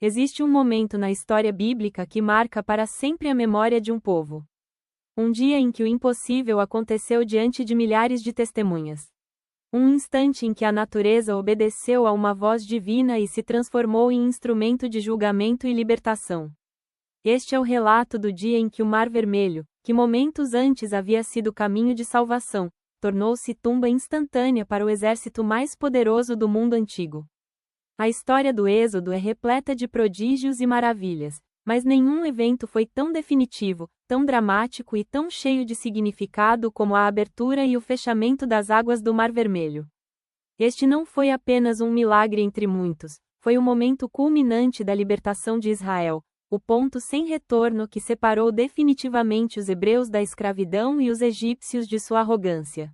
Existe um momento na história bíblica que marca para sempre a memória de um povo. Um dia em que o impossível aconteceu diante de milhares de testemunhas. Um instante em que a natureza obedeceu a uma voz divina e se transformou em instrumento de julgamento e libertação. Este é o relato do dia em que o Mar Vermelho, que momentos antes havia sido caminho de salvação, tornou-se tumba instantânea para o exército mais poderoso do mundo antigo. A história do Êxodo é repleta de prodígios e maravilhas, mas nenhum evento foi tão definitivo, tão dramático e tão cheio de significado como a abertura e o fechamento das águas do Mar Vermelho. Este não foi apenas um milagre entre muitos, foi o momento culminante da libertação de Israel, o ponto sem retorno que separou definitivamente os hebreus da escravidão e os egípcios de sua arrogância.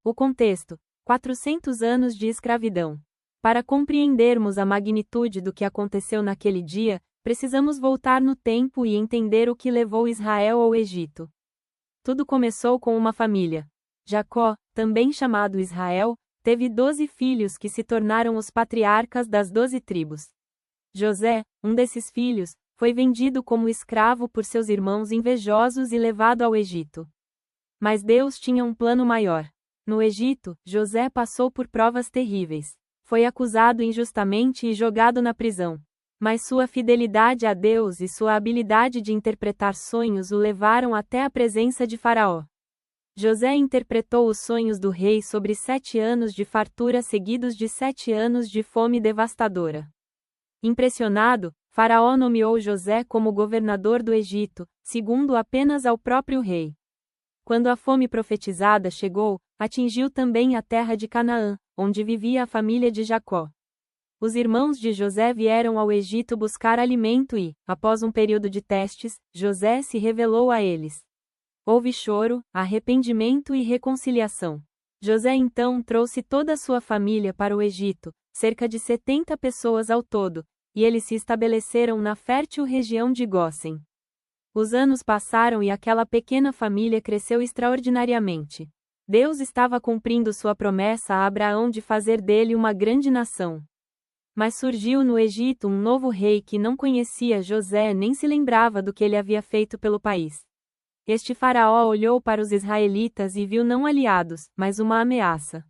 O contexto: 400 anos de escravidão. Para compreendermos a magnitude do que aconteceu naquele dia, precisamos voltar no tempo e entender o que levou Israel ao Egito. Tudo começou com uma família. Jacó, também chamado Israel, teve 12 filhos que se tornaram os patriarcas das 12 tribos. José, um desses filhos, foi vendido como escravo por seus irmãos invejosos e levado ao Egito. Mas Deus tinha um plano maior. No Egito, José passou por provas terríveis. Foi acusado injustamente e jogado na prisão. Mas sua fidelidade a Deus e sua habilidade de interpretar sonhos o levaram até a presença de Faraó. José interpretou os sonhos do rei sobre 7 anos de fartura seguidos de 7 anos de fome devastadora. Impressionado, Faraó nomeou José como governador do Egito, segundo apenas ao próprio rei. Quando a fome profetizada chegou, atingiu também a terra de Canaã, onde vivia a família de Jacó. Os irmãos de José vieram ao Egito buscar alimento e, após um período de testes, José se revelou a eles. Houve choro, arrependimento e reconciliação. José então trouxe toda a sua família para o Egito, cerca de 70 pessoas ao todo, e eles se estabeleceram na fértil região de Gósen. Os anos passaram e aquela pequena família cresceu extraordinariamente. Deus estava cumprindo sua promessa a Abraão de fazer dele uma grande nação. Mas surgiu no Egito um novo rei que não conhecia José nem se lembrava do que ele havia feito pelo país. Este faraó olhou para os israelitas e viu não aliados, mas uma ameaça.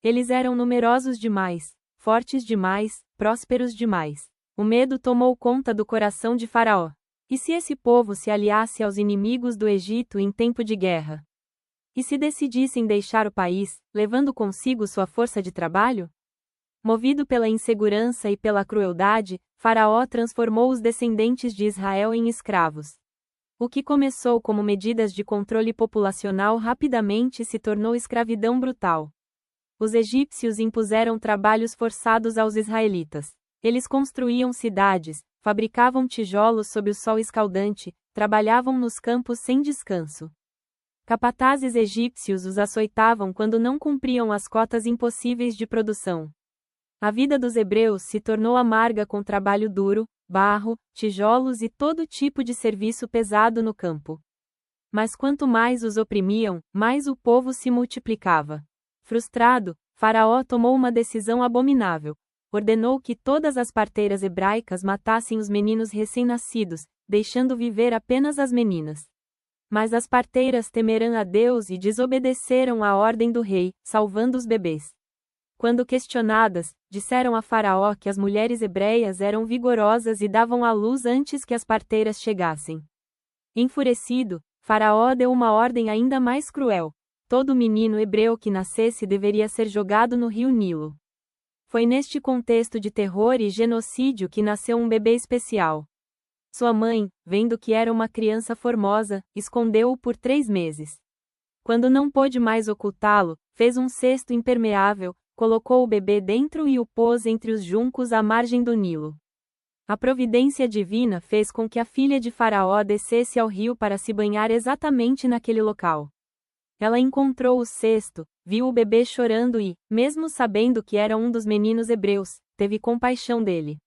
Eles eram numerosos demais, fortes demais, prósperos demais. O medo tomou conta do coração de Faraó. E se esse povo se aliasse aos inimigos do Egito em tempo de guerra? E se decidissem deixar o país, levando consigo sua força de trabalho? Movido pela insegurança e pela crueldade, Faraó transformou os descendentes de Israel em escravos. O que começou como medidas de controle populacional rapidamente se tornou escravidão brutal. Os egípcios impuseram trabalhos forçados aos israelitas. Eles construíam cidades, fabricavam tijolos sob o sol escaldante, trabalhavam nos campos sem descanso. Capatazes egípcios os açoitavam quando não cumpriam as cotas impossíveis de produção. A vida dos hebreus se tornou amarga com trabalho duro, barro, tijolos e todo tipo de serviço pesado no campo. Mas quanto mais os oprimiam, mais o povo se multiplicava. Frustrado, Faraó tomou uma decisão abominável. Ordenou que todas as parteiras hebraicas matassem os meninos recém-nascidos, deixando viver apenas as meninas. Mas as parteiras temeram a Deus e desobedeceram à ordem do rei, salvando os bebês. Quando questionadas, disseram a Faraó que as mulheres hebreias eram vigorosas e davam à luz antes que as parteiras chegassem. Enfurecido, Faraó deu uma ordem ainda mais cruel. Todo menino hebreu que nascesse deveria ser jogado no rio Nilo. Foi neste contexto de terror e genocídio que nasceu um bebê especial. Sua mãe, vendo que era uma criança formosa, escondeu-o por 3 meses. Quando não pôde mais ocultá-lo, fez um cesto impermeável, colocou o bebê dentro e o pôs entre os juncos à margem do Nilo. A providência divina fez com que a filha de Faraó descesse ao rio para se banhar exatamente naquele local. Ela encontrou o cesto, viu o bebê chorando e, mesmo sabendo que era um dos meninos hebreus, teve compaixão dele.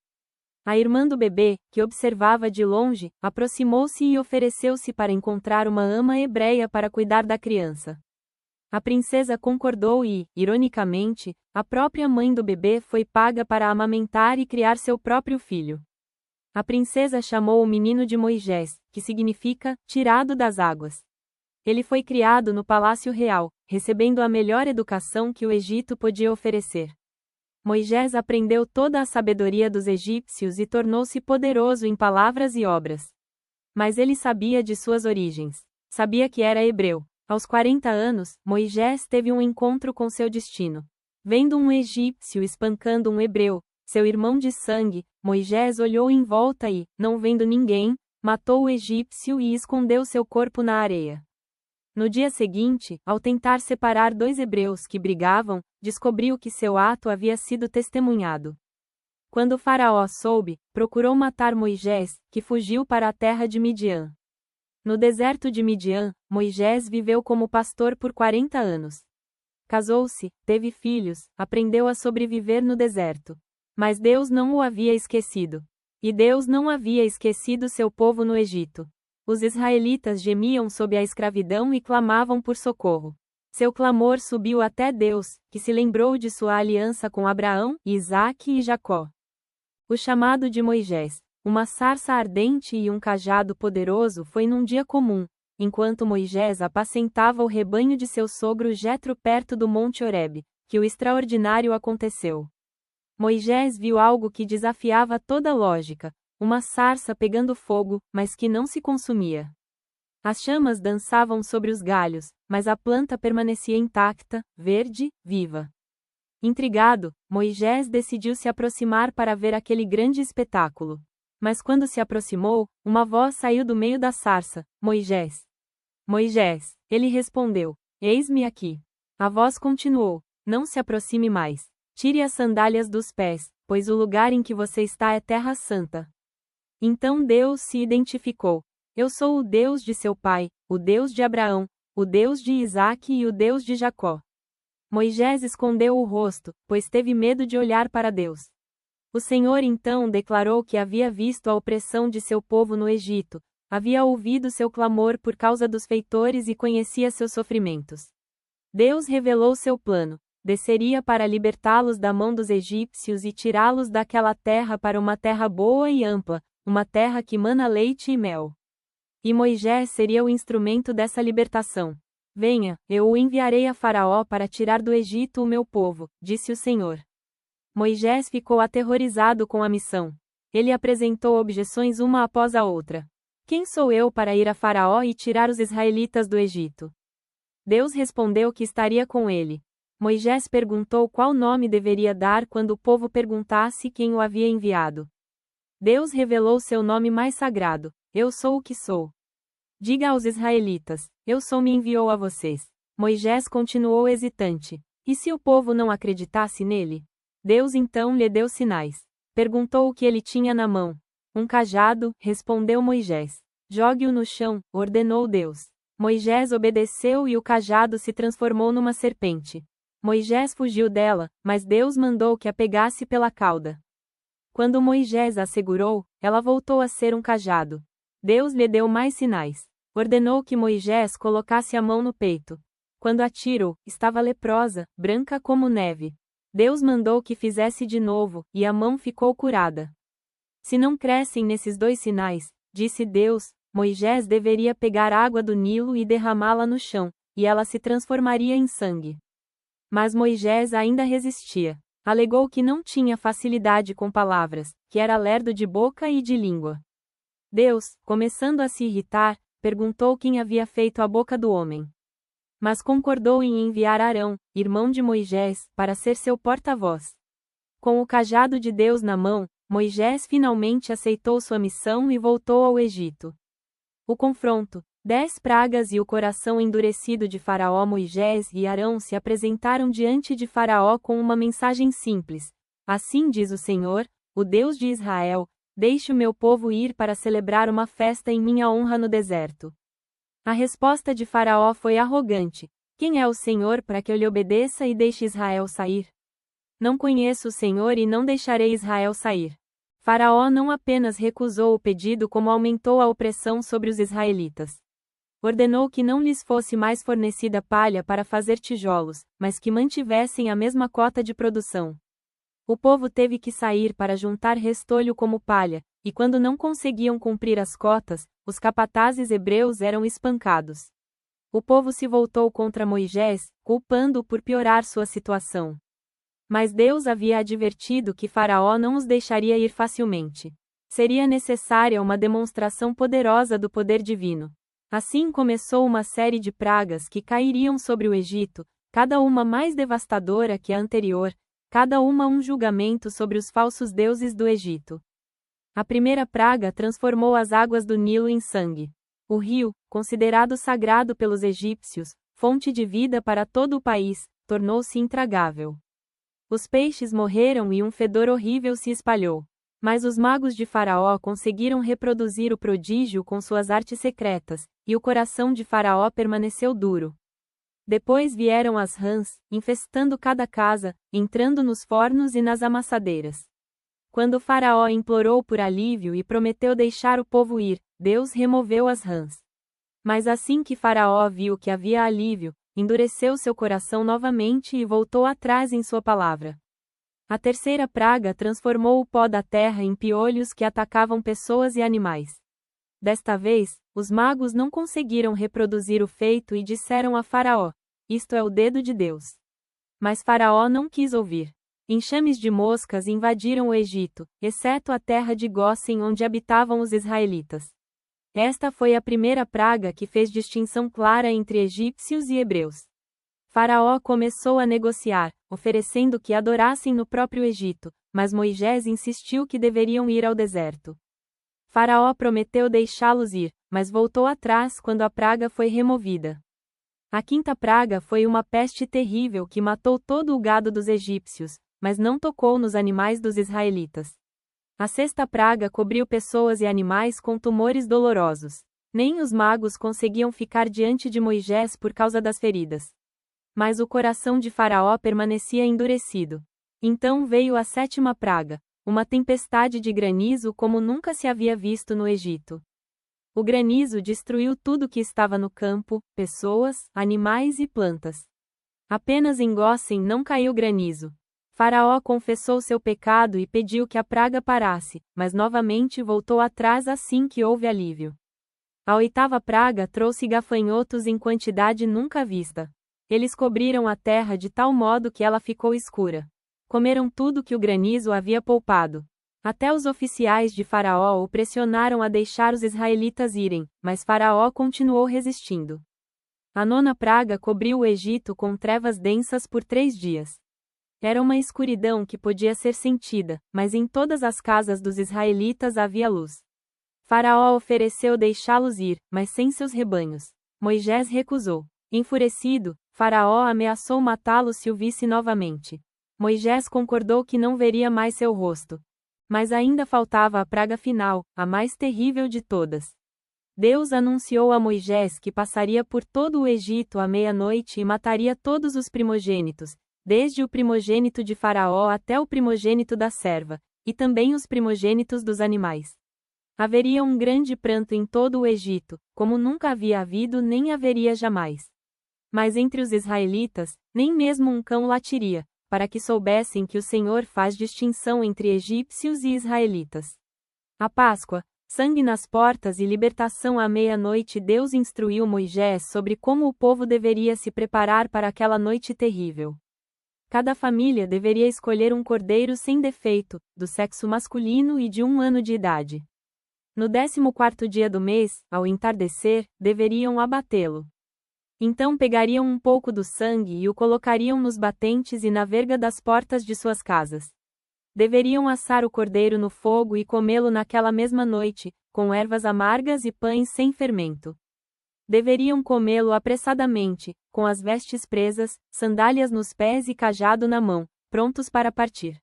A irmã do bebê, que observava de longe, aproximou-se e ofereceu-se para encontrar uma ama hebreia para cuidar da criança. A princesa concordou e, ironicamente, a própria mãe do bebê foi paga para amamentar e criar seu próprio filho. A princesa chamou o menino de Moisés, que significa tirado das águas. Ele foi criado no palácio real, recebendo a melhor educação que o Egito podia oferecer. Moisés aprendeu toda a sabedoria dos egípcios e tornou-se poderoso em palavras e obras. Mas ele sabia de suas origens. Sabia que era hebreu. Aos 40 anos, Moisés teve um encontro com seu destino. Vendo um egípcio espancando um hebreu, seu irmão de sangue, Moisés olhou em volta e, não vendo ninguém, matou o egípcio e escondeu seu corpo na areia. No dia seguinte, ao tentar separar dois hebreus que brigavam, descobriu que seu ato havia sido testemunhado. Quando o faraó soube, procurou matar Moisés, que fugiu para a terra de Midian. No deserto de Midian, Moisés viveu como pastor por 40 anos. Casou-se, teve filhos, aprendeu a sobreviver no deserto. Mas Deus não o havia esquecido. E Deus não havia esquecido seu povo no Egito. Os israelitas gemiam sob a escravidão e clamavam por socorro. Seu clamor subiu até Deus, que se lembrou de sua aliança com Abraão, Isaque e Jacó. O chamado de Moisés, uma sarça ardente e um cajado poderoso foi num dia comum, enquanto Moisés apacentava o rebanho de seu sogro Jetro perto do Monte Horebe, que o extraordinário aconteceu. Moisés viu algo que desafiava toda lógica, uma sarça pegando fogo, mas que não se consumia. As chamas dançavam sobre os galhos, mas a planta permanecia intacta, verde, viva. Intrigado, Moisés decidiu se aproximar para ver aquele grande espetáculo. Mas quando se aproximou, uma voz saiu do meio da sarça: Moisés! Moisés! Ele respondeu: Eis-me aqui. A voz continuou: Não se aproxime mais. Tire as sandálias dos pés, pois o lugar em que você está é terra santa. Então Deus se identificou: Eu sou o Deus de seu pai, o Deus de Abraão, o Deus de Isaque e o Deus de Jacó. Moisés escondeu o rosto, pois teve medo de olhar para Deus. O Senhor então declarou que havia visto a opressão de seu povo no Egito, havia ouvido seu clamor por causa dos feitores e conhecia seus sofrimentos. Deus revelou seu plano: desceria para libertá-los da mão dos egípcios e tirá-los daquela terra para uma terra boa e ampla, uma terra que mana leite e mel. E Moisés seria o instrumento dessa libertação. Venha, eu o enviarei a Faraó para tirar do Egito o meu povo, disse o Senhor. Moisés ficou aterrorizado com a missão. Ele apresentou objeções uma após a outra. Quem sou eu para ir a Faraó e tirar os israelitas do Egito? Deus respondeu que estaria com ele. Moisés perguntou qual nome deveria dar quando o povo perguntasse quem o havia enviado. Deus revelou seu nome mais sagrado: Eu sou o que sou. Diga aos israelitas: Eu sou me enviou a vocês. Moisés continuou hesitante. E se o povo não acreditasse nele? Deus então lhe deu sinais. Perguntou o que ele tinha na mão. Um cajado, respondeu Moisés. Jogue-o no chão, ordenou Deus. Moisés obedeceu e o cajado se transformou numa serpente. Moisés fugiu dela, mas Deus mandou que a pegasse pela cauda. Quando Moisés a segurou, ela voltou a ser um cajado. Deus lhe deu mais sinais. Ordenou que Moisés colocasse a mão no peito. Quando a tirou, estava leprosa, branca como neve. Deus mandou que fizesse de novo, e a mão ficou curada. Se não crescem nesses dois sinais, disse Deus, Moisés deveria pegar água do Nilo e derramá-la no chão, e ela se transformaria em sangue. Mas Moisés ainda resistia. Alegou que não tinha facilidade com palavras, que era lerdo de boca e de língua. Deus, começando a se irritar, perguntou quem havia feito a boca do homem. Mas concordou em enviar Arão, irmão de Moisés, para ser seu porta-voz. Com o cajado de Deus na mão, Moisés finalmente aceitou sua missão e voltou ao Egito. O confronto, 10 pragas e o coração endurecido de Faraó. Moisés e Arão se apresentaram diante de Faraó com uma mensagem simples. Assim diz o Senhor, o Deus de Israel: Deixe o meu povo ir para celebrar uma festa em minha honra no deserto. A resposta de Faraó foi arrogante: Quem é o Senhor para que eu lhe obedeça e deixe Israel sair? Não conheço o Senhor e não deixarei Israel sair. Faraó não apenas recusou o pedido, como aumentou a opressão sobre os israelitas. Ordenou que não lhes fosse mais fornecida palha para fazer tijolos, mas que mantivessem a mesma cota de produção. O povo teve que sair para juntar restolho como palha, e quando não conseguiam cumprir as cotas, os capatazes hebreus eram espancados. O povo se voltou contra Moisés, culpando-o por piorar sua situação. Mas Deus havia advertido que Faraó não os deixaria ir facilmente. Seria necessária uma demonstração poderosa do poder divino. Assim começou uma série de pragas que cairiam sobre o Egito, cada uma mais devastadora que a anterior, cada uma um julgamento sobre os falsos deuses do Egito. A primeira praga transformou as águas do Nilo em sangue. O rio, considerado sagrado pelos egípcios, fonte de vida para todo o país, tornou-se intragável. Os peixes morreram e um fedor horrível se espalhou. Mas os magos de Faraó conseguiram reproduzir o prodígio com suas artes secretas, e o coração de Faraó permaneceu duro. Depois vieram as rãs, infestando cada casa, entrando nos fornos e nas amassadeiras. Quando Faraó implorou por alívio e prometeu deixar o povo ir, Deus removeu as rãs. Mas assim que Faraó viu que havia alívio, endureceu seu coração novamente e voltou atrás em sua palavra. A terceira praga transformou o pó da terra em piolhos que atacavam pessoas e animais. Desta vez, os magos não conseguiram reproduzir o feito e disseram a Faraó: "Isto é o dedo de Deus." Mas Faraó não quis ouvir. Enxames de moscas invadiram o Egito, exceto a terra de Gósen onde habitavam os israelitas. Esta foi a primeira praga que fez distinção clara entre egípcios e hebreus. Faraó começou a negociar, oferecendo que adorassem no próprio Egito, mas Moisés insistiu que deveriam ir ao deserto. Faraó prometeu deixá-los ir, mas voltou atrás quando a praga foi removida. A quinta praga foi uma peste terrível que matou todo o gado dos egípcios, mas não tocou nos animais dos israelitas. A sexta praga cobriu pessoas e animais com tumores dolorosos. Nem os magos conseguiam ficar diante de Moisés por causa das feridas. Mas o coração de Faraó permanecia endurecido. Então veio a sétima praga, uma tempestade de granizo como nunca se havia visto no Egito. O granizo destruiu tudo que estava no campo, pessoas, animais e plantas. Apenas em Gósen não caiu granizo. Faraó confessou seu pecado e pediu que a praga parasse, mas novamente voltou atrás assim que houve alívio. A oitava praga trouxe gafanhotos em quantidade nunca vista. Eles cobriram a terra de tal modo que ela ficou escura. Comeram tudo que o granizo havia poupado. Até os oficiais de Faraó o pressionaram a deixar os israelitas irem, mas Faraó continuou resistindo. A nona praga cobriu o Egito com trevas densas por 3 dias. Era uma escuridão que podia ser sentida, mas em todas as casas dos israelitas havia luz. Faraó ofereceu deixá-los ir, mas sem seus rebanhos. Moisés recusou. Enfurecido, Faraó ameaçou matá-los se o visse novamente. Moisés concordou que não veria mais seu rosto. Mas ainda faltava a praga final, a mais terrível de todas. Deus anunciou a Moisés que passaria por todo o Egito à meia-noite e mataria todos os primogênitos, desde o primogênito de Faraó até o primogênito da serva, e também os primogênitos dos animais. Haveria um grande pranto em todo o Egito, como nunca havia havido nem haveria jamais. Mas entre os israelitas, nem mesmo um cão latiria, para que soubessem que o Senhor faz distinção entre egípcios e israelitas. A Páscoa, sangue nas portas e libertação à meia-noite. Deus instruiu Moisés sobre como o povo deveria se preparar para aquela noite terrível. Cada família deveria escolher um cordeiro sem defeito, do sexo masculino e de 1 ano de idade. No 14º dia do mês, ao entardecer, deveriam abatê-lo. Então pegariam um pouco do sangue e o colocariam nos batentes e na verga das portas de suas casas. Deveriam assar o cordeiro no fogo e comê-lo naquela mesma noite, com ervas amargas e pães sem fermento. Deveriam comê-lo apressadamente, com as vestes presas, sandálias nos pés e cajado na mão, prontos para partir.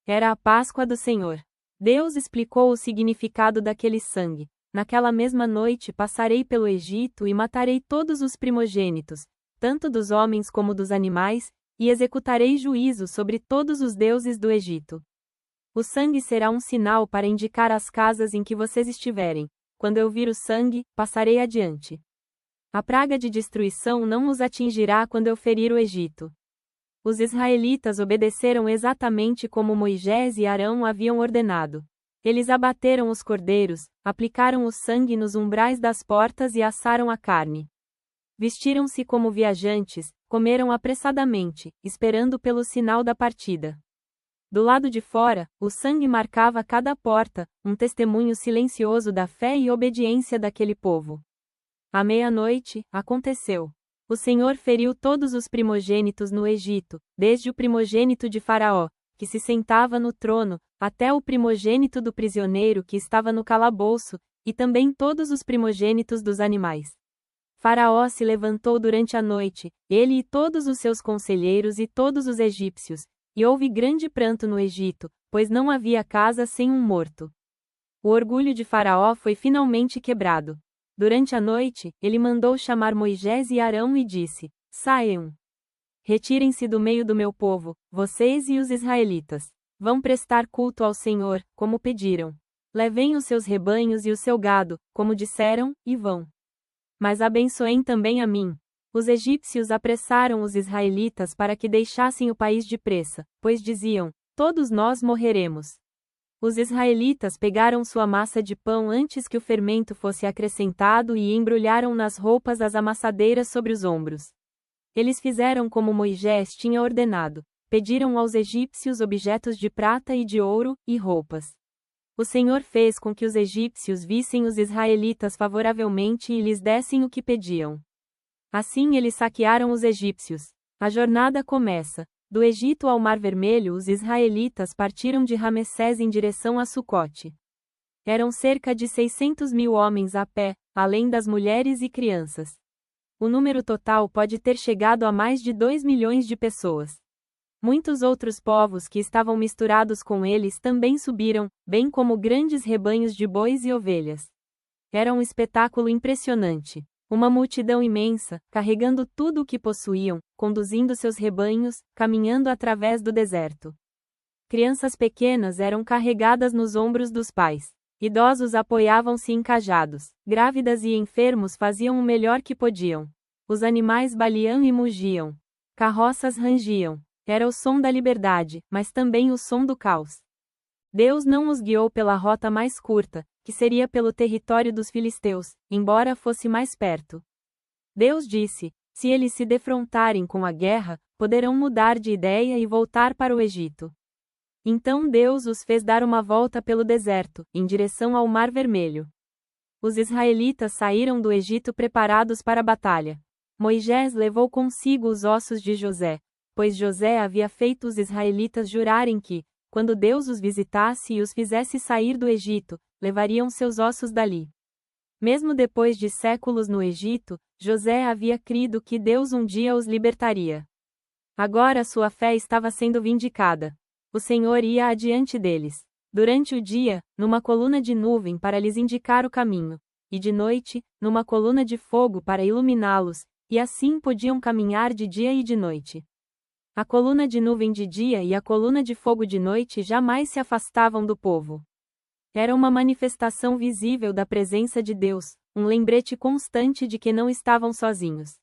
Era a Páscoa do Senhor. Deus explicou o significado daquele sangue. Naquela mesma noite passarei pelo Egito e matarei todos os primogênitos, tanto dos homens como dos animais, e executarei juízo sobre todos os deuses do Egito. O sangue será um sinal para indicar as casas em que vocês estiverem. Quando eu vir o sangue, passarei adiante. A praga de destruição não os atingirá quando eu ferir o Egito. Os israelitas obedeceram exatamente como Moisés e Arão haviam ordenado. Eles abateram os cordeiros, aplicaram o sangue nos umbrais das portas e assaram a carne. Vestiram-se como viajantes, comeram apressadamente, esperando pelo sinal da partida. Do lado de fora, o sangue marcava cada porta, um testemunho silencioso da fé e obediência daquele povo. À meia-noite, aconteceu. O Senhor feriu todos os primogênitos no Egito, desde o primogênito de Faraó, que se sentava no trono, até o primogênito do prisioneiro que estava no calabouço, e também todos os primogênitos dos animais. Faraó se levantou durante a noite, ele e todos os seus conselheiros e todos os egípcios, e houve grande pranto no Egito, pois não havia casa sem um morto. O orgulho de Faraó foi finalmente quebrado. Durante a noite, ele mandou chamar Moisés e Arão e disse: Saiam. Retirem-se do meio do meu povo, vocês e os israelitas. Vão prestar culto ao Senhor, como pediram. Levem os seus rebanhos e o seu gado, como disseram, e vão. Mas abençoem também a mim. Os egípcios apressaram os israelitas para que deixassem o país depressa, pois diziam: todos nós morreremos. Os israelitas pegaram sua massa de pão antes que o fermento fosse acrescentado e embrulharam nas roupas as amassadeiras sobre os ombros. Eles fizeram como Moisés tinha ordenado, pediram aos egípcios objetos de prata e de ouro, e roupas. O Senhor fez com que os egípcios vissem os israelitas favoravelmente e lhes dessem o que pediam. Assim eles saquearam os egípcios. A jornada começa. Do Egito ao Mar Vermelho os israelitas partiram de Ramessés em direção a Sucote. Eram cerca de 600.000 homens a pé, além das mulheres e crianças. O número total pode ter chegado a mais de 2 milhões de pessoas. Muitos outros povos que estavam misturados com eles também subiram, bem como grandes rebanhos de bois e ovelhas. Era um espetáculo impressionante. Uma multidão imensa, carregando tudo o que possuíam, conduzindo seus rebanhos, caminhando através do deserto. Crianças pequenas eram carregadas nos ombros dos pais. Idosos apoiavam-se em cajados. Grávidas e enfermos faziam o melhor que podiam. Os animais baliam e mugiam. Carroças rangiam. Era o som da liberdade, mas também o som do caos. Deus não os guiou pela rota mais curta, que seria pelo território dos filisteus, embora fosse mais perto. Deus disse: se eles se defrontarem com a guerra, poderão mudar de ideia e voltar para o Egito. Então Deus os fez dar uma volta pelo deserto, em direção ao Mar Vermelho. Os israelitas saíram do Egito preparados para a batalha. Moisés levou consigo os ossos de José, pois José havia feito os israelitas jurarem que, quando Deus os visitasse e os fizesse sair do Egito, levariam seus ossos dali. Mesmo depois de séculos no Egito, José havia crido que Deus um dia os libertaria. Agora sua fé estava sendo vindicada. O Senhor ia adiante deles. Durante o dia, numa coluna de nuvem para lhes indicar o caminho, e de noite, numa coluna de fogo para iluminá-los, e assim podiam caminhar de dia e de noite. A coluna de nuvem de dia e a coluna de fogo de noite jamais se afastavam do povo. Era uma manifestação visível da presença de Deus, um lembrete constante de que não estavam sozinhos.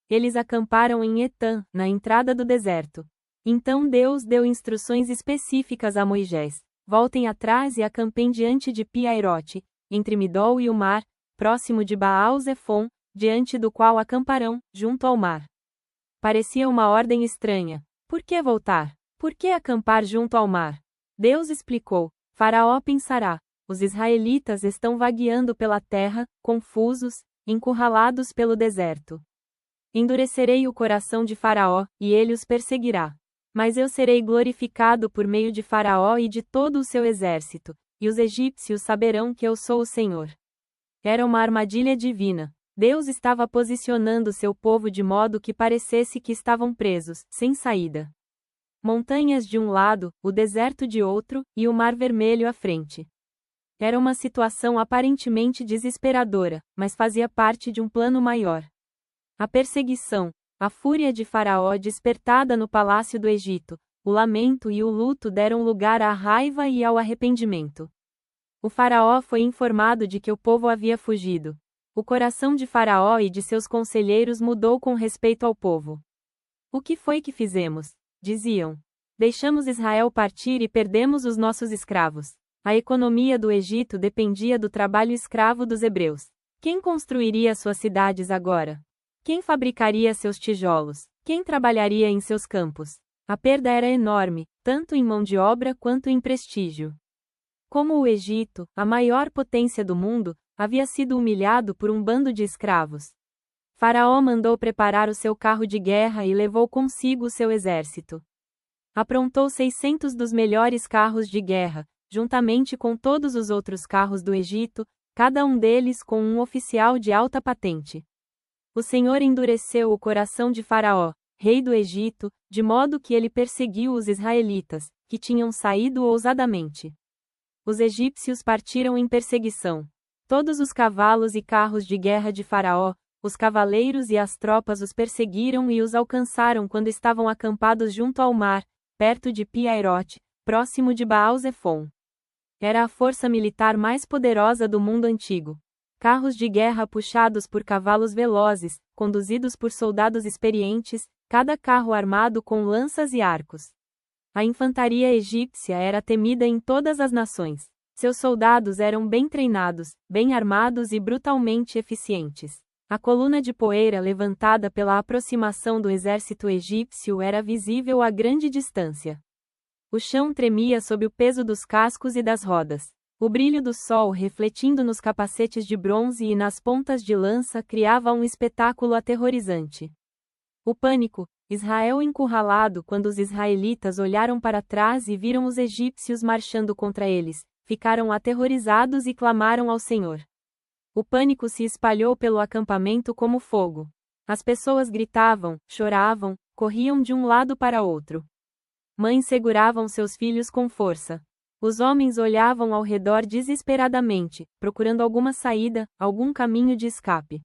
Eles acamparam em Etã, na entrada do deserto. Então Deus deu instruções específicas a Moisés: voltem atrás e acampem diante de Pi-Hahirote, entre Midol e o mar, próximo de Baal-Zefon, diante do qual acamparão, junto ao mar. Parecia uma ordem estranha. Por que voltar? Por que acampar junto ao mar? Deus explicou: Faraó pensará, os israelitas estão vagueando pela terra, confusos, encurralados pelo deserto. Endurecerei o coração de Faraó, e ele os perseguirá. Mas eu serei glorificado por meio de Faraó e de todo o seu exército, e os egípcios saberão que eu sou o Senhor. Era uma armadilha divina. Deus estava posicionando seu povo de modo que parecesse que estavam presos, sem saída. Montanhas de um lado, o deserto de outro, e o Mar Vermelho à frente. Era uma situação aparentemente desesperadora, mas fazia parte de um plano maior. A perseguição, a fúria de Faraó despertada no palácio do Egito, o lamento e o luto deram lugar à raiva e ao arrependimento. O Faraó foi informado de que o povo havia fugido. O coração de Faraó e de seus conselheiros mudou com respeito ao povo. O que foi que fizemos? diziam. Deixamos Israel partir e perdemos os nossos escravos. A economia do Egito dependia do trabalho escravo dos hebreus. Quem construiria suas cidades agora? Quem fabricaria seus tijolos? Quem trabalharia em seus campos? A perda era enorme, tanto em mão de obra quanto em prestígio. Como o Egito, a maior potência do mundo, havia sido humilhado por um bando de escravos. Faraó mandou preparar o seu carro de guerra e levou consigo o seu exército. Aprontou 600 dos melhores carros de guerra, juntamente com todos os outros carros do Egito, cada um deles com um oficial de alta patente. O Senhor endureceu o coração de Faraó, rei do Egito, de modo que ele perseguiu os israelitas, que tinham saído ousadamente. Os egípcios partiram em perseguição. Todos os cavalos e carros de guerra de Faraó, os cavaleiros e as tropas os perseguiram e os alcançaram quando estavam acampados junto ao mar, perto de Pi-Hahirote, próximo de Baal-Zefon. Era a força militar mais poderosa do mundo antigo. Carros de guerra puxados por cavalos velozes, conduzidos por soldados experientes, cada carro armado com lanças e arcos. A infantaria egípcia era temida em todas as nações. Seus soldados eram bem treinados, bem armados e brutalmente eficientes. A coluna de poeira levantada pela aproximação do exército egípcio era visível a grande distância. O chão tremia sob o peso dos cascos e das rodas. O brilho do sol refletindo nos capacetes de bronze e nas pontas de lança criava um espetáculo aterrorizante. O pânico, Israel encurralado quando os israelitas olharam para trás e viram os egípcios marchando contra eles, ficaram aterrorizados e clamaram ao Senhor. O pânico se espalhou pelo acampamento como fogo. As pessoas gritavam, choravam, corriam de um lado para outro. Mães seguravam seus filhos com força. Os homens olhavam ao redor desesperadamente, procurando alguma saída, algum caminho de escape.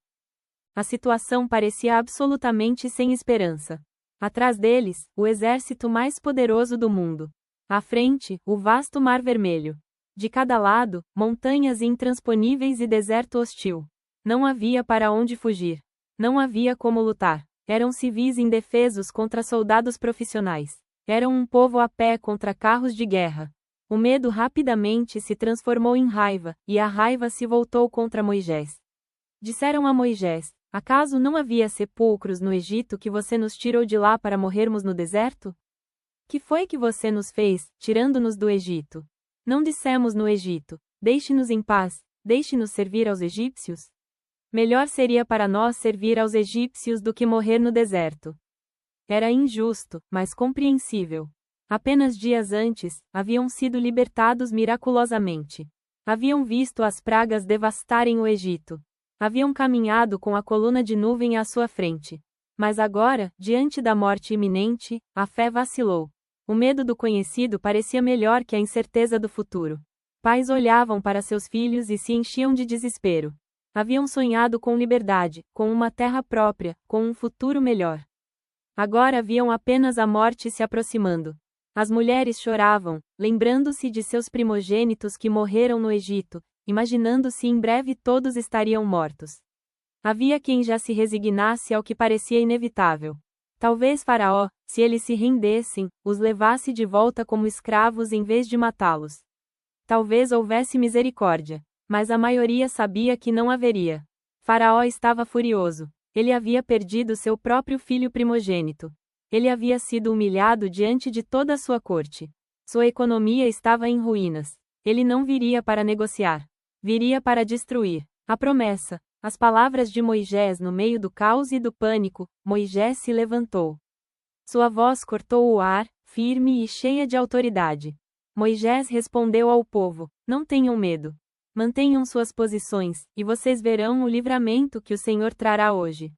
A situação parecia absolutamente sem esperança. Atrás deles, o exército mais poderoso do mundo. À frente, o vasto Mar Vermelho. De cada lado, montanhas intransponíveis e deserto hostil. Não havia para onde fugir. Não havia como lutar. Eram civis indefesos contra soldados profissionais. Eram um povo a pé contra carros de guerra. O medo rapidamente se transformou em raiva, e a raiva se voltou contra Moisés. Disseram a Moisés: acaso não havia sepulcros no Egito que você nos tirou de lá para morrermos no deserto? Que foi que você nos fez, tirando-nos do Egito? Não dissemos no Egito: deixe-nos em paz, deixe-nos servir aos egípcios? Melhor seria para nós servir aos egípcios do que morrer no deserto. Era injusto, mas compreensível. Apenas dias antes, haviam sido libertados miraculosamente. Haviam visto as pragas devastarem o Egito. Haviam caminhado com a coluna de nuvem à sua frente. Mas agora, diante da morte iminente, a fé vacilou. O medo do conhecido parecia melhor que a incerteza do futuro. Pais olhavam para seus filhos e se enchiam de desespero. Haviam sonhado com liberdade, com uma terra própria, com um futuro melhor. Agora viam apenas a morte se aproximando. As mulheres choravam, lembrando-se de seus primogênitos que morreram no Egito, imaginando se em breve todos estariam mortos. Havia quem já se resignasse ao que parecia inevitável. Talvez Faraó, se eles se rendessem, os levasse de volta como escravos em vez de matá-los. Talvez houvesse misericórdia, mas a maioria sabia que não haveria. Faraó estava furioso. Ele havia perdido seu próprio filho primogênito. Ele havia sido humilhado diante de toda a sua corte. Sua economia estava em ruínas. Ele não viria para negociar. Viria para destruir. A promessa, as palavras de Moisés no meio do caos e do pânico, Moisés se levantou. Sua voz cortou o ar, firme e cheia de autoridade. Moisés respondeu ao povo: não tenham medo. Mantenham suas posições, e vocês verão o livramento que o Senhor trará hoje.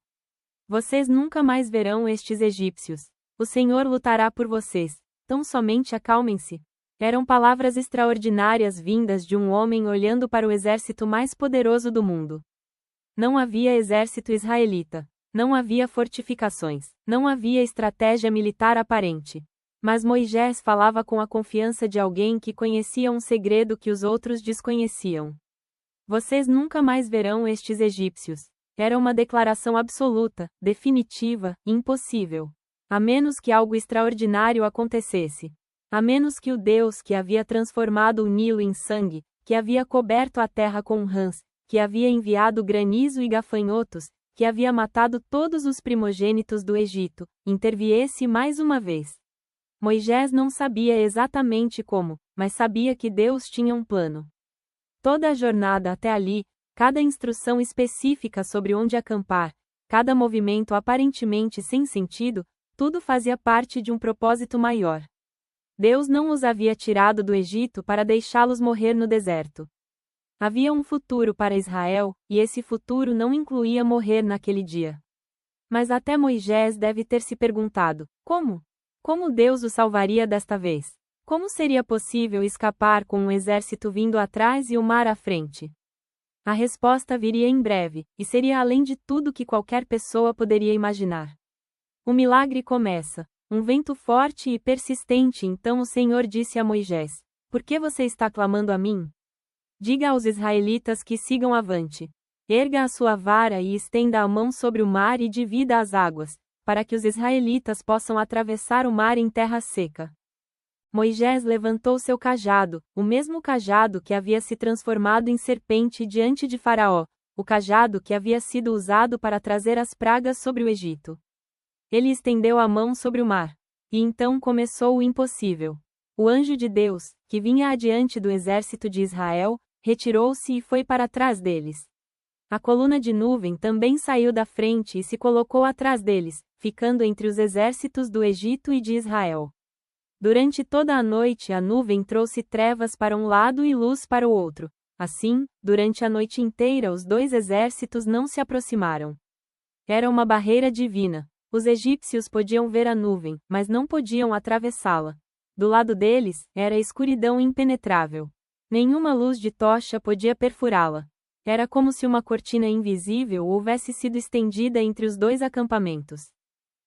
Vocês nunca mais verão estes egípcios. O Senhor lutará por vocês. Tão somente acalmem-se. Eram palavras extraordinárias vindas de um homem olhando para o exército mais poderoso do mundo. Não havia exército israelita. Não havia fortificações. Não havia estratégia militar aparente. Mas Moisés falava com a confiança de alguém que conhecia um segredo que os outros desconheciam. Vocês nunca mais verão estes egípcios. Era uma declaração absoluta, definitiva, impossível. A menos que algo extraordinário acontecesse. A menos que o Deus que havia transformado o Nilo em sangue, que havia coberto a terra com rãs, que havia enviado granizo e gafanhotos, que havia matado todos os primogênitos do Egito, interviesse mais uma vez. Moisés não sabia exatamente como, mas sabia que Deus tinha um plano. Toda a jornada até ali, cada instrução específica sobre onde acampar, cada movimento aparentemente sem sentido, tudo fazia parte de um propósito maior. Deus não os havia tirado do Egito para deixá-los morrer no deserto. Havia um futuro para Israel, e esse futuro não incluía morrer naquele dia. Mas até Moisés deve ter se perguntado: como? Como Deus o salvaria desta vez? Como seria possível escapar com um exército vindo atrás e o mar à frente? A resposta viria em breve, e seria além de tudo que qualquer pessoa poderia imaginar. O milagre começa. Um vento forte e persistente. Então o Senhor disse a Moisés: Por que você está clamando a mim? Diga aos israelitas que sigam avante. Erga a sua vara e estenda a mão sobre o mar e divida as águas, para que os israelitas possam atravessar o mar em terra seca. Moisés levantou seu cajado, o mesmo cajado que havia se transformado em serpente diante de Faraó, o cajado que havia sido usado para trazer as pragas sobre o Egito. Ele estendeu a mão sobre o mar. E então começou o impossível. O anjo de Deus, que vinha adiante do exército de Israel, retirou-se e foi para trás deles. A coluna de nuvem também saiu da frente e se colocou atrás deles, ficando entre os exércitos do Egito e de Israel. Durante toda a noite a nuvem trouxe trevas para um lado e luz para o outro. Assim, durante a noite inteira os dois exércitos não se aproximaram. Era uma barreira divina. Os egípcios podiam ver a nuvem, mas não podiam atravessá-la. Do lado deles, era escuridão impenetrável. Nenhuma luz de tocha podia perfurá-la. Era como se uma cortina invisível houvesse sido estendida entre os dois acampamentos.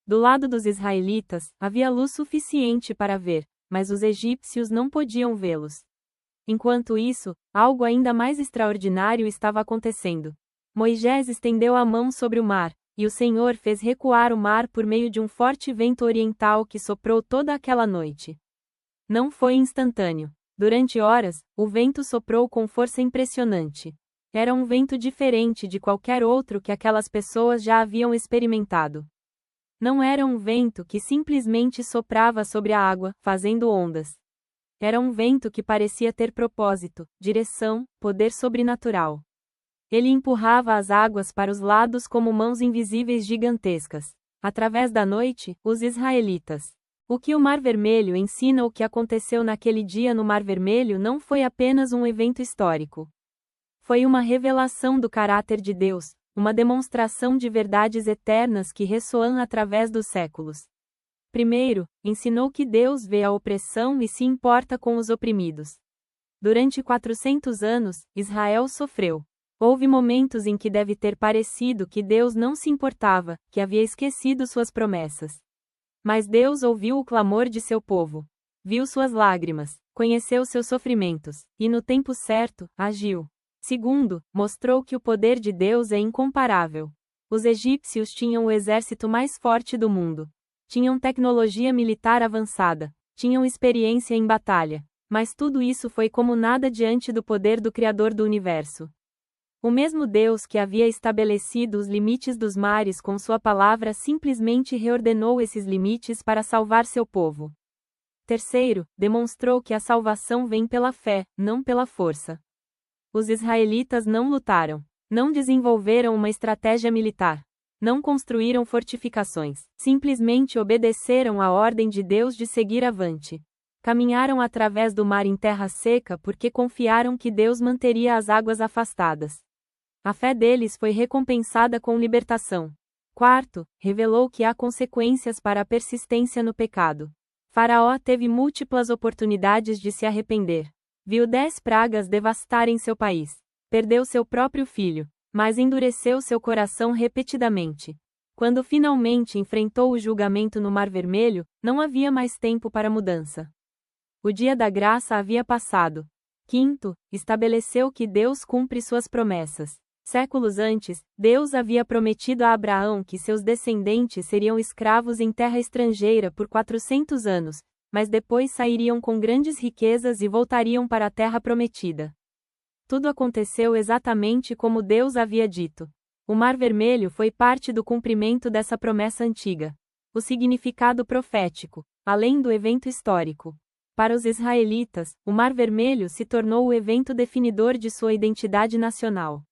Do lado dos israelitas, havia luz suficiente para ver, mas os egípcios não podiam vê-los. Enquanto isso, algo ainda mais extraordinário estava acontecendo. Moisés estendeu a mão sobre o mar, e o Senhor fez recuar o mar por meio de um forte vento oriental que soprou toda aquela noite. Não foi instantâneo. Durante horas, o vento soprou com força impressionante. Era um vento diferente de qualquer outro que aquelas pessoas já haviam experimentado. Não era um vento que simplesmente soprava sobre a água, fazendo ondas. Era um vento que parecia ter propósito, direção, poder sobrenatural. Ele empurrava as águas para os lados como mãos invisíveis gigantescas. Através da noite, os israelitas. O que o Mar Vermelho ensina? O que aconteceu naquele dia no Mar Vermelho não foi apenas um evento histórico. Foi uma revelação do caráter de Deus, uma demonstração de verdades eternas que ressoam através dos séculos. Primeiro, ensinou que Deus vê a opressão e se importa com os oprimidos. Durante 400 anos, Israel sofreu. Houve momentos em que deve ter parecido que Deus não se importava, que havia esquecido suas promessas. Mas Deus ouviu o clamor de seu povo. Viu suas lágrimas, conheceu seus sofrimentos, e no tempo certo, agiu. Segundo, mostrou que o poder de Deus é incomparável. Os egípcios tinham o exército mais forte do mundo. Tinham tecnologia militar avançada. Tinham experiência em batalha. Mas tudo isso foi como nada diante do poder do Criador do universo. O mesmo Deus que havia estabelecido os limites dos mares com sua palavra simplesmente reordenou esses limites para salvar seu povo. Terceiro, demonstrou que a salvação vem pela fé, não pela força. Os israelitas não lutaram, não desenvolveram uma estratégia militar, não construíram fortificações, simplesmente obedeceram à ordem de Deus de seguir avante. Caminharam através do mar em terra seca porque confiaram que Deus manteria as águas afastadas. A fé deles foi recompensada com libertação. Quarto, revelou que há consequências para a persistência no pecado. Faraó teve múltiplas oportunidades de se arrepender. Viu 10 pragas devastarem seu país. Perdeu seu próprio filho, mas endureceu seu coração repetidamente. Quando finalmente enfrentou o julgamento no Mar Vermelho, não havia mais tempo para mudança. O dia da graça havia passado. Quinto, estabeleceu que Deus cumpre suas promessas. Séculos antes, Deus havia prometido a Abraão que seus descendentes seriam escravos em terra estrangeira por 400 anos, mas depois sairiam com grandes riquezas e voltariam para a terra prometida. Tudo aconteceu exatamente como Deus havia dito. O Mar Vermelho foi parte do cumprimento dessa promessa antiga. O significado profético, além do evento histórico. Para os israelitas, o Mar Vermelho se tornou o evento definidor de sua identidade nacional.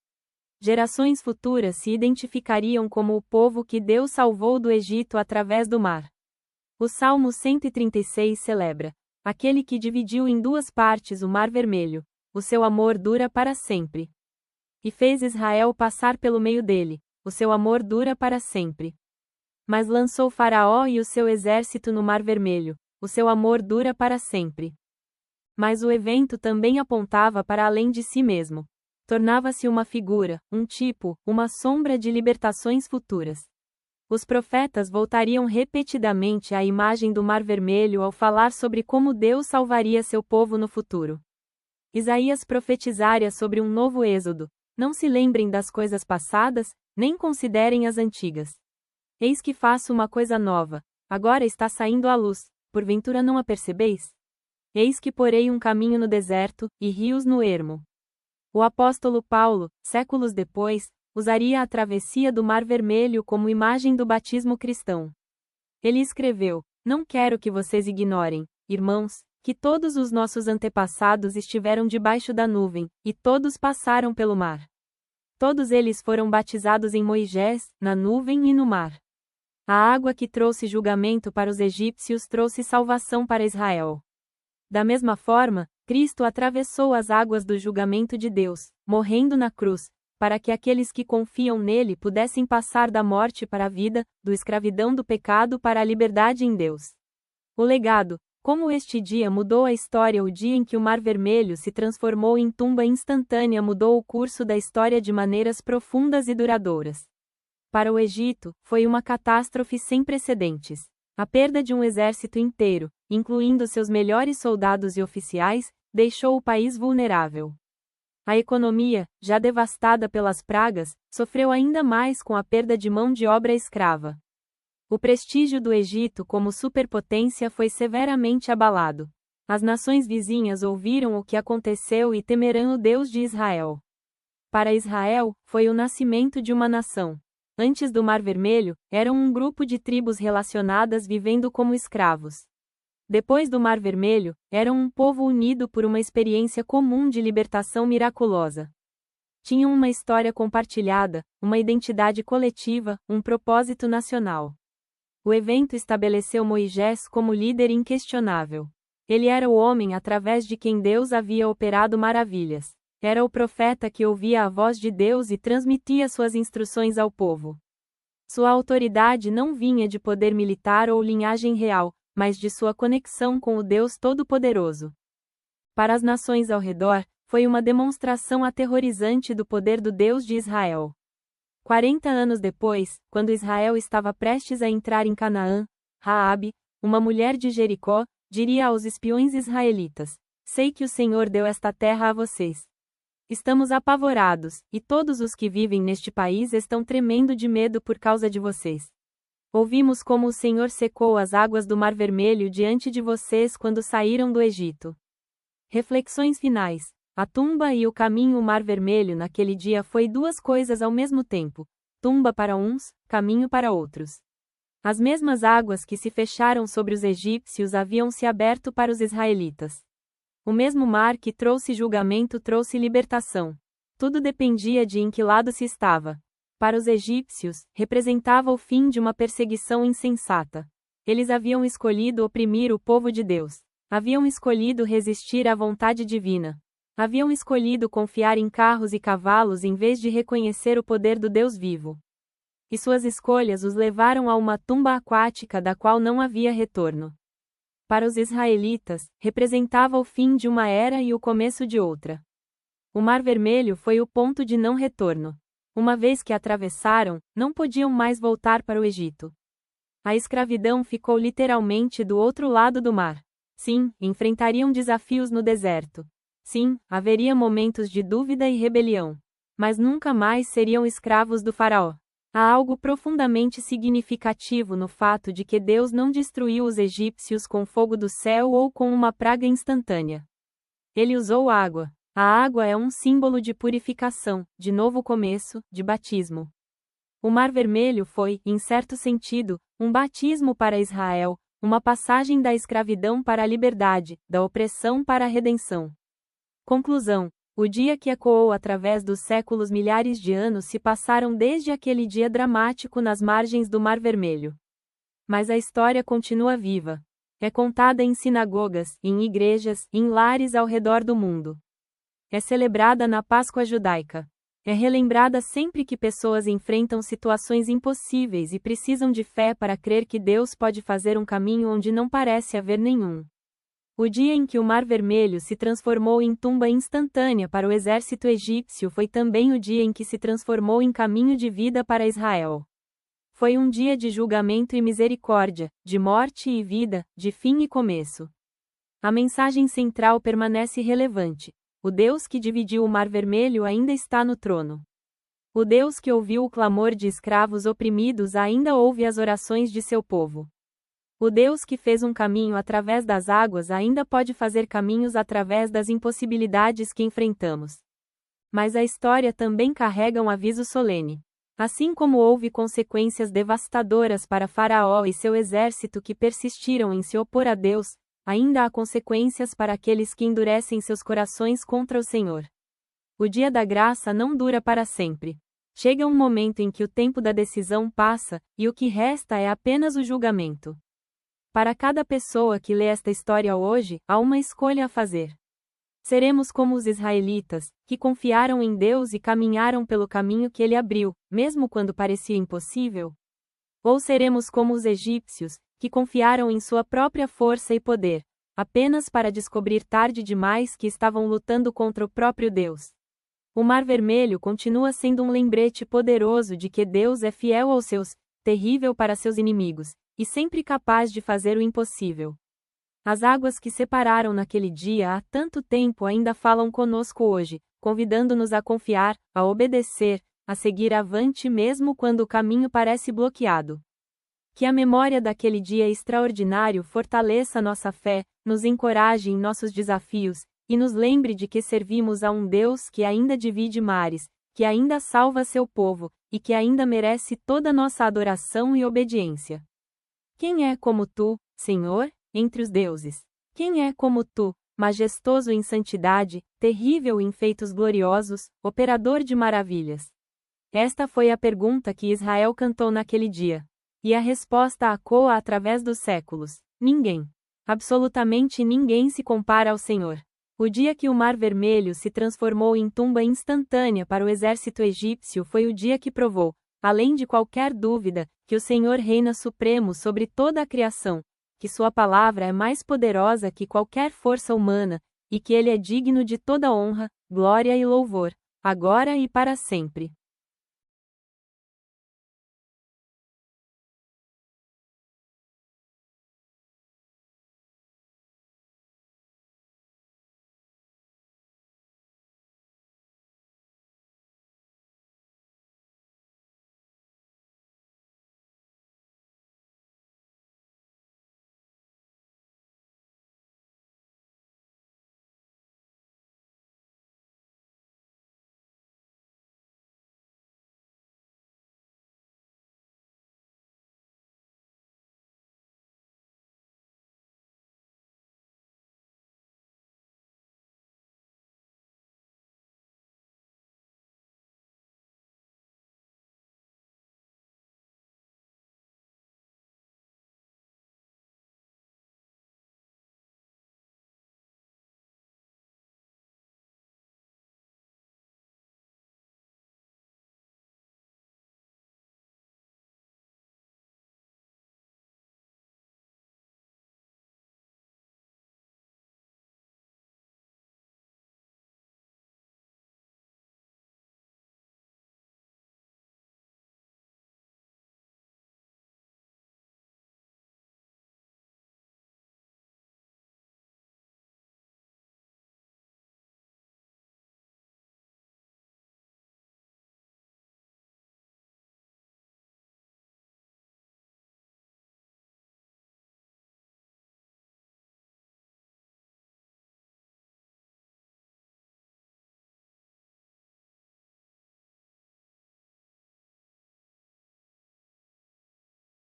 Gerações futuras se identificariam como o povo que Deus salvou do Egito através do mar. O Salmo 136 celebra: aquele que dividiu em duas partes o Mar Vermelho, o seu amor dura para sempre. E fez Israel passar pelo meio dele, o seu amor dura para sempre. Mas lançou Faraó e o seu exército no Mar Vermelho, o seu amor dura para sempre. Mas o evento também apontava para além de si mesmo. Tornava-se uma figura, um tipo, uma sombra de libertações futuras. Os profetas voltariam repetidamente à imagem do Mar Vermelho ao falar sobre como Deus salvaria seu povo no futuro. Isaías profetizaria sobre um novo êxodo: não se lembrem das coisas passadas, nem considerem as antigas. Eis que faço uma coisa nova, agora está saindo à luz, porventura não a percebeis? Eis que porei um caminho no deserto, e rios no ermo. O apóstolo Paulo, séculos depois, usaria a travessia do Mar Vermelho como imagem do batismo cristão. Ele escreveu: não quero que vocês ignorem, irmãos, que todos os nossos antepassados estiveram debaixo da nuvem, e todos passaram pelo mar. Todos eles foram batizados em Moisés, na nuvem e no mar. A água que trouxe julgamento para os egípcios trouxe salvação para Israel. Da mesma forma, Cristo atravessou as águas do julgamento de Deus, morrendo na cruz, para que aqueles que confiam nele pudessem passar da morte para a vida, da escravidão do pecado para a liberdade em Deus. O legado: como este dia mudou a história. O dia em que o Mar Vermelho se transformou em tumba instantânea mudou o curso da história de maneiras profundas e duradouras. Para o Egito, foi uma catástrofe sem precedentes. A perda de um exército inteiro, incluindo seus melhores soldados e oficiais, deixou o país vulnerável. A economia, já devastada pelas pragas, sofreu ainda mais com a perda de mão de obra escrava. O prestígio do Egito como superpotência foi severamente abalado. As nações vizinhas ouviram o que aconteceu e temerão o Deus de Israel. Para Israel, foi o nascimento de uma nação. Antes do Mar Vermelho, eram um grupo de tribos relacionadas vivendo como escravos. Depois do Mar Vermelho, eram um povo unido por uma experiência comum de libertação miraculosa. Tinham uma história compartilhada, uma identidade coletiva, um propósito nacional. O evento estabeleceu Moisés como líder inquestionável. Ele era o homem através de quem Deus havia operado maravilhas. Era o profeta que ouvia a voz de Deus e transmitia suas instruções ao povo. Sua autoridade não vinha de poder militar ou linhagem real, mas de sua conexão com o Deus Todo-Poderoso. Para as nações ao redor, foi uma demonstração aterrorizante do poder do Deus de Israel. 40 anos depois, quando Israel estava prestes a entrar em Canaã, Raabe, uma mulher de Jericó, diria aos espiões israelitas: sei que o Senhor deu esta terra a vocês. Estamos apavorados, e todos os que vivem neste país estão tremendo de medo por causa de vocês. Ouvimos como o Senhor secou as águas do Mar Vermelho diante de vocês quando saíram do Egito. Reflexões finais. A tumba e o caminho. O Mar Vermelho naquele dia foi duas coisas ao mesmo tempo: tumba para uns, caminho para outros. As mesmas águas que se fecharam sobre os egípcios haviam se aberto para os israelitas. O mesmo mar que trouxe julgamento trouxe libertação. Tudo dependia de em que lado se estava. Para os egípcios, representava o fim de uma perseguição insensata. Eles haviam escolhido oprimir o povo de Deus. Haviam escolhido resistir à vontade divina. Haviam escolhido confiar em carros e cavalos em vez de reconhecer o poder do Deus vivo. E suas escolhas os levaram a uma tumba aquática da qual não havia retorno. Para os israelitas, representava o fim de uma era e o começo de outra. O Mar Vermelho foi o ponto de não retorno. Uma vez que atravessaram, não podiam mais voltar para o Egito. A escravidão ficou literalmente do outro lado do mar. Sim, enfrentariam desafios no deserto. Sim, haveria momentos de dúvida e rebelião. mas nunca mais seriam escravos do faraó. Há algo profundamente significativo no fato de que Deus não destruiu os egípcios com fogo do céu ou com uma praga instantânea. Ele usou água. A água é um símbolo de purificação, de novo começo, de batismo. O Mar Vermelho foi, em certo sentido, um batismo para Israel, uma passagem da escravidão para a liberdade, da opressão para a redenção. Conclusão: o dia que ecoou através dos séculos, milhares de anos se passaram desde aquele dia dramático nas margens do Mar Vermelho. Mas a história continua viva. É contada em sinagogas, em igrejas, em lares ao redor do mundo. É celebrada na Páscoa judaica. É relembrada sempre que pessoas enfrentam situações impossíveis e precisam de fé para crer que Deus pode fazer um caminho onde não parece haver nenhum. O dia em que o Mar Vermelho se transformou em tumba instantânea para o exército egípcio foi também o dia em que se transformou em caminho de vida para Israel. Foi um dia de julgamento e misericórdia, de morte e vida, de fim e começo. A mensagem central permanece relevante. O Deus que dividiu o Mar Vermelho ainda está no trono. O Deus que ouviu o clamor de escravos oprimidos ainda ouve as orações de seu povo. O Deus que fez um caminho através das águas ainda pode fazer caminhos através das impossibilidades que enfrentamos. Mas a história também carrega um aviso solene. Assim como houve consequências devastadoras para Faraó e seu exército que persistiram em se opor a Deus, ainda há consequências para aqueles que endurecem seus corações contra o Senhor. O dia da graça não dura para sempre. Chega um momento em que o tempo da decisão passa, e o que resta é apenas o julgamento. Para cada pessoa que lê esta história hoje, há uma escolha a fazer. Seremos como os israelitas, que confiaram em Deus e caminharam pelo caminho que Ele abriu, mesmo quando parecia impossível? Ou seremos como os egípcios, que confiaram em sua própria força e poder, apenas para descobrir tarde demais que estavam lutando contra o próprio Deus? O Mar Vermelho continua sendo um lembrete poderoso de que Deus é fiel aos seus, terrível para seus inimigos, e sempre capaz de fazer o impossível. As águas que separaram naquele dia há tanto tempo ainda falam conosco hoje, convidando-nos a confiar, a obedecer, a seguir avante mesmo quando o caminho parece bloqueado. Que a memória daquele dia extraordinário fortaleça nossa fé, nos encoraje em nossos desafios, e nos lembre de que servimos a um Deus que ainda divide mares, que ainda salva seu povo, e que ainda merece toda nossa adoração e obediência. Quem é como tu, Senhor, entre os deuses? Quem é como tu, majestoso em santidade, terrível em feitos gloriosos, operador de maravilhas? Esta foi a pergunta que Israel cantou naquele dia. E a resposta ecoa através dos séculos. Ninguém. Absolutamente ninguém se compara ao Senhor. O dia que o Mar Vermelho se transformou em tumba instantânea para o exército egípcio foi o dia que provou, além de qualquer dúvida, que o Senhor reina supremo sobre toda a criação, que sua palavra é mais poderosa que qualquer força humana, e que ele é digno de toda honra, glória e louvor, agora e para sempre.